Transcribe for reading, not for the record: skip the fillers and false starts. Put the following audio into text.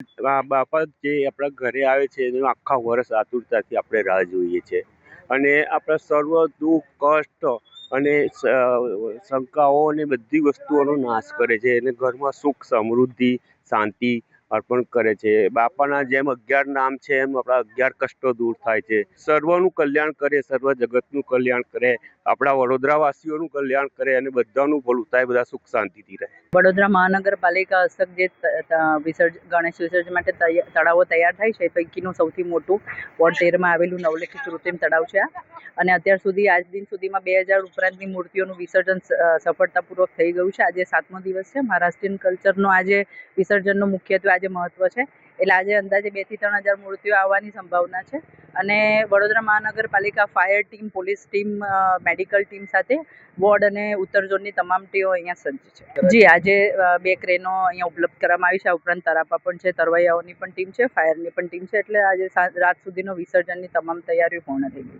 બાપા જે આપણા ઘરે આવે છે એનું આખા વર્ષ આતુરતાથી આપણે રાહ જોઈએ છીએ અને આપણા સર્વ દુઃખ કષ્ટ અને શંકાઓ અને બધી વસ્તુઓનો નાશ કરે છે અને ઘરમાં સુખ સમૃદ્ધિ શાંતિ અર્પણ કરે છે. બાપાના જેમ 11 નામ છે એમ આપણા 11 કષ્ટો દૂર થાય છે. સર્વનું કલ્યાણ કરે, સર્વ જગતનું કલ્યાણ કરે, આપણા વડોદરાવાસીઓનું કલ્યાણ કરે અને બધાનું ભલું થાય, બધા સુખ શાંતિથી રહે. વડોદરા મહાનગરપાલિકા હસ્તક જે ગણેશ વિસર્જન માટે તળાવો તૈયાર થાય છે એ પૈકીનું સૌથી મોટું વોર્ડ 13માં આવેલું નવલખી કૃત્રિમ તળાવ છે અને અત્યાર સુધી આજ દિન સુધીમાં 2000 ઉપરાંતની મૂર્તિઓનું વિસર્જન સફળતાપૂર્વક થઈ ગયું છે. આજે 7મો દિવસ છે. મહારાષ્ટ્રીયન કલ્ચરનો આજે વિસર્જનનું મુખ્યત્વે આજે મહત્વ છે. એટલે આજે અંદાજે 2 થી 3 હજાર મૂર્તિઓ આવવાની સંભાવના છે અને વડોદરા મહાનગરપાલિકા fire team, police team, medical team સાથે વોર્ડ અને ઉત્તર ઝોનની તમામ ટીમો અહીંયા સજ્જ છે. જી, આજે 2 ક્રેનો અહીંયા ઉપલબ્ધ કરવામાં આવી છે. આ ઉપરાંત તરાપા પણ છે, તરવૈયાઓની પણ ટીમ છે, ફાયરની પણ ટીમ છે. એટલે આજે રાત સુધીનો વિસર્જનની તમામ તૈયારીઓ પૂર્ણ થઈ ગઈ છે.